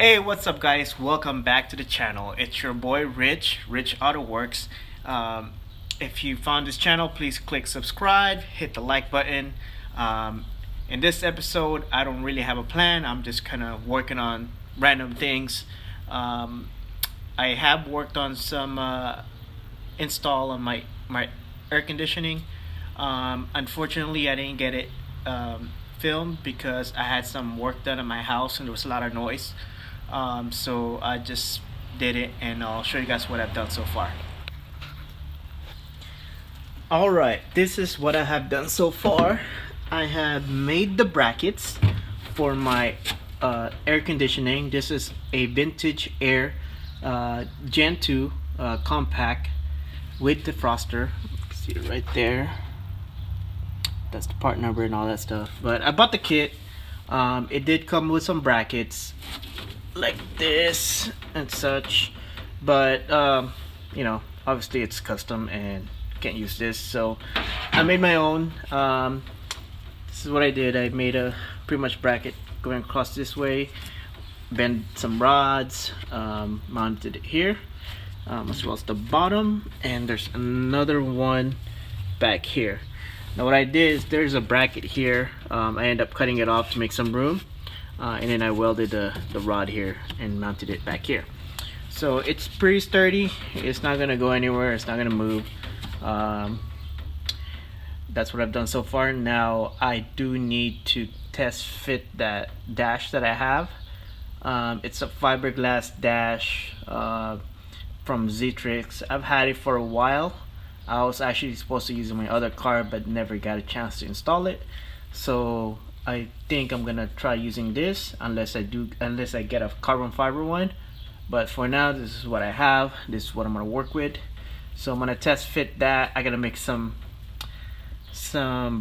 Hey, what's up, guys? Welcome back to the channel. It's your boy Rich AutoWorks. If you found this channel, please click subscribe, hit the like button. In this episode, I don't really have a plan. I'm just kind of working on random things. I have worked on some install on my air conditioning. Unfortunately, I didn't get it filmed because I had some work done in my house and there was a lot of noise. So I just did it, and I'll show you guys what I've done so far. Alright, this is what I have done so far. I have made the brackets for my air conditioning. This is a vintage air Gen 2 compact with defroster. See it right there. That's the part number and all that stuff. But I bought the kit. It did come with some brackets like this and such, but you know, obviously it's custom and can't use this, so I made my own. This is what I did. I made a pretty much bracket going across this way, bent some rods, mounted it here, as well as the bottom, and there's another one back here. Now what I did is there's a bracket here. I ended up cutting it off to make some room, and then I welded the rod here and mounted it back here. So it's pretty sturdy. It's not gonna go anywhere. It's not gonna move. That's what I've done so far. Now I do need to test fit that dash that I have. It's a fiberglass dash from Lookitzrich. I've had it for a while. I was actually supposed to use it in my other car, but never got a chance to install it. So I think I'm gonna try using this unless I get a carbon fiber one. But for now, this is what I have. This is what I'm gonna work with. So I'm gonna test fit that. I gotta make some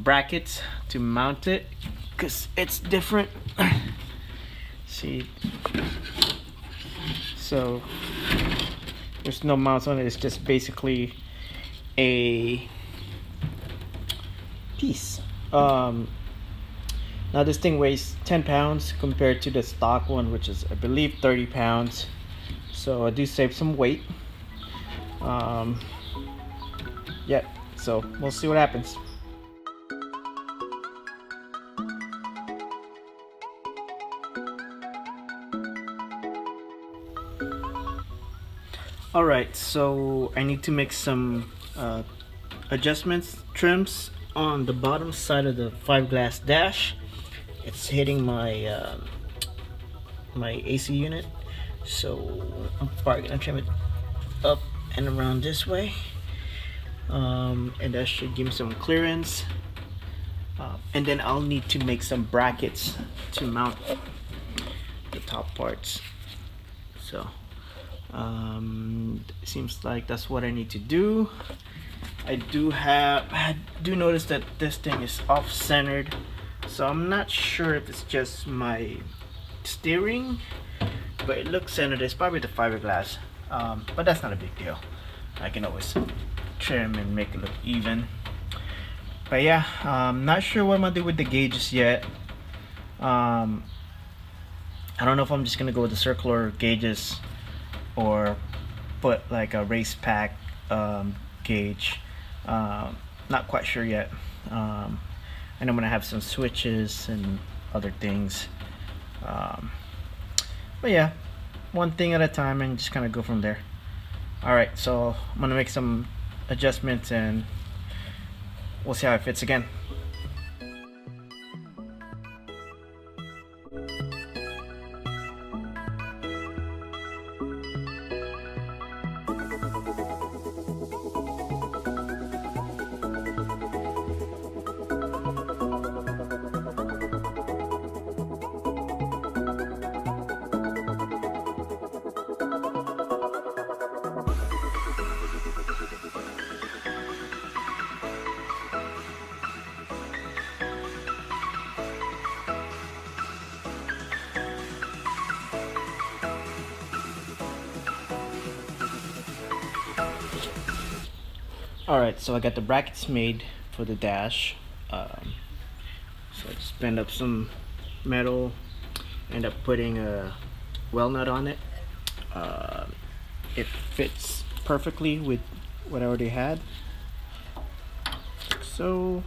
brackets to mount it because it's different. See, so there's no mounts on it. It's just basically a piece. Now this thing weighs 10 pounds compared to the stock one, which is I believe 30 pounds. So I do save some weight. Yeah, so we'll see what happens. Alright, so I need to make some adjustments, trims on the bottom side of the fiberglass dash. It's hitting my my AC unit, so I'm probably gonna trim it up and around this way, and that should give me some clearance. And then I'll need to make some brackets to mount the top parts. So seems like that's what I need to do. I do notice that this thing is off-centered, so I'm not sure if it's just my steering, but it looks centered. It's probably the fiberglass, but that's not a big deal. I can always trim and make it look even. But yeah, I'm not sure what I'm gonna do with the gauges yet. I don't know if I'm just gonna go with the circular gauges or put like a race pack gauge. Not quite sure yet. And I'm gonna have some switches and other things. But yeah, one thing at a time and just kind of go from there. Alright, so I'm gonna make some adjustments and we'll see how it fits again. Alright, so I got the brackets made for the dash. So I just bend up some metal, end up putting a weld nut on it. Uh, it fits perfectly with what I already had. So,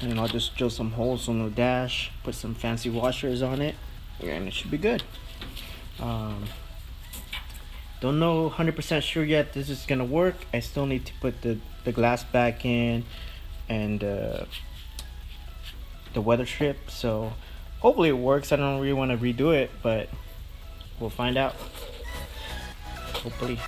and I'll just drill some holes on the dash, put some fancy washers on it, and it should be good. Don't know 100% sure yet this is gonna work. I still need to put the glass back in and the weather strip, so hopefully it works. I don't really want to redo it, but we'll find out. Hopefully.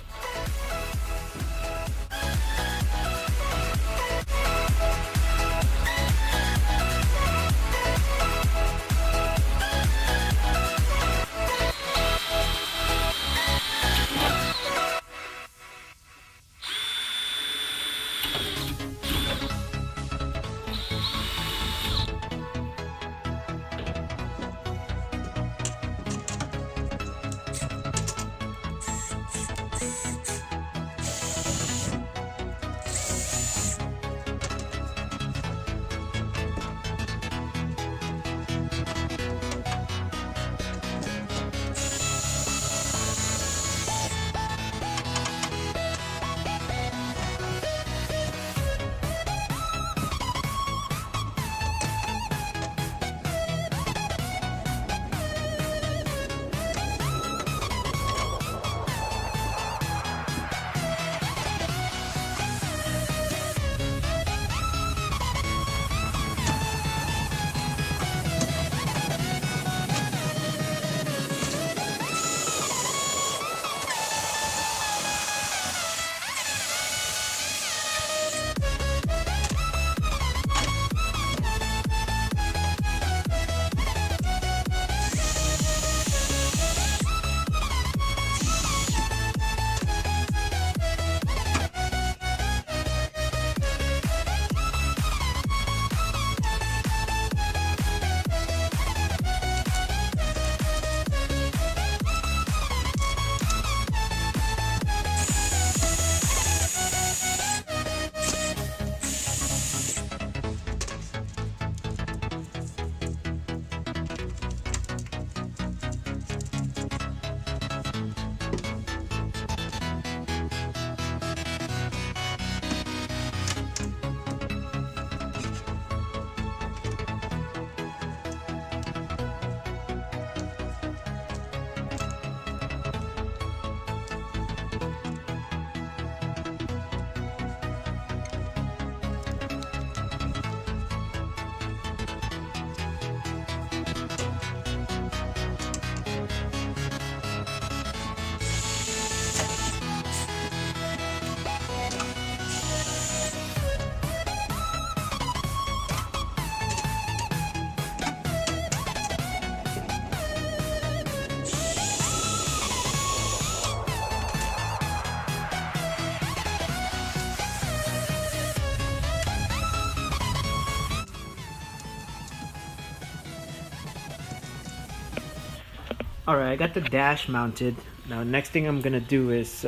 Alright, I got the dash mounted. Now next thing I'm gonna do is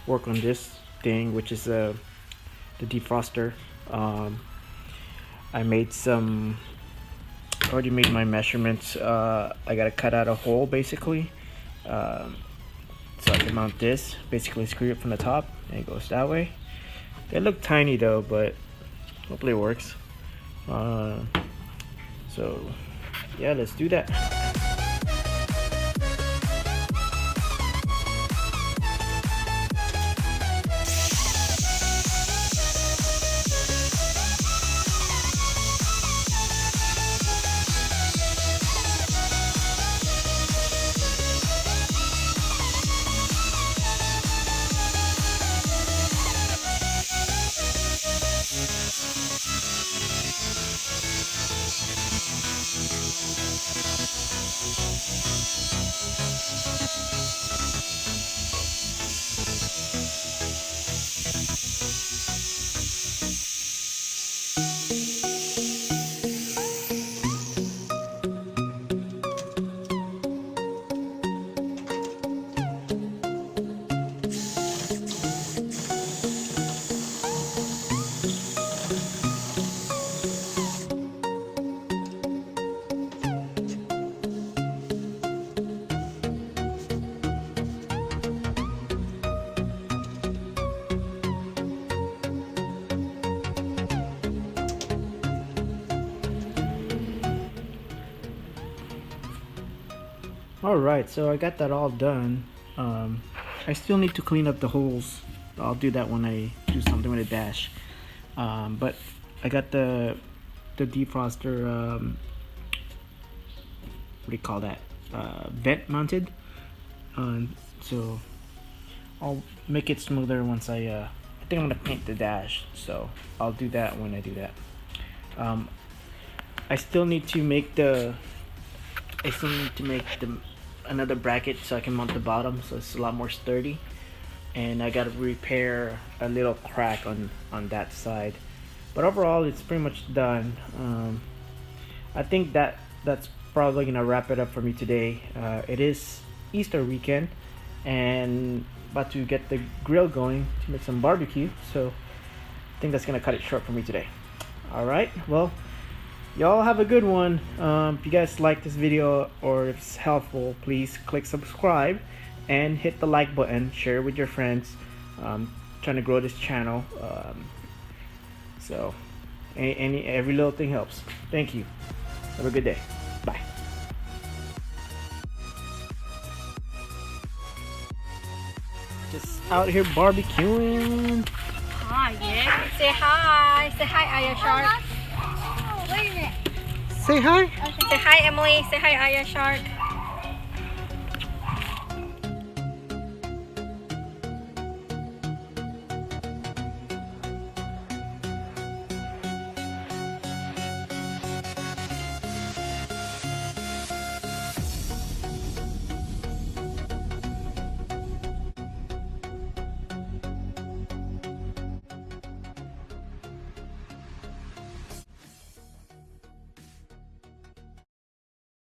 work on this thing, which is the defroster. I made some, already made my measurements. I gotta cut out a hole basically, so I can mount this. Basically screw it from the top and it goes that way. They look tiny though, but hopefully it works. So yeah, let's do that. Alright, so I got that all done. I still need to clean up the holes. I'll do that when I do something with a dash. But I got the defroster, what do you call that? Vent mounted. So I'll make it smoother once I think I'm gonna paint the dash, so I'll do that when I do that. I still need to make another bracket so I can mount the bottom, so it's a lot more sturdy. And I gotta repair a little crack on that side. But overall, it's pretty much done. I think that's probably gonna wrap it up for me today. It is Easter weekend, and about to get the grill going to make some barbecue. So I think that's gonna cut it short for me today. All right, well, y'all have a good one. If you guys like this video or if it's helpful, please click subscribe and hit the like button. Share with your friends. Trying to grow this channel. So every little thing helps. Thank you. Have a good day. Bye. Just out here barbecuing. Hi, yeah. Say hi. Say hi, Aya Shark. Wait a minute. Say hi. Say hi, Emily. Say hi, Aya Shark.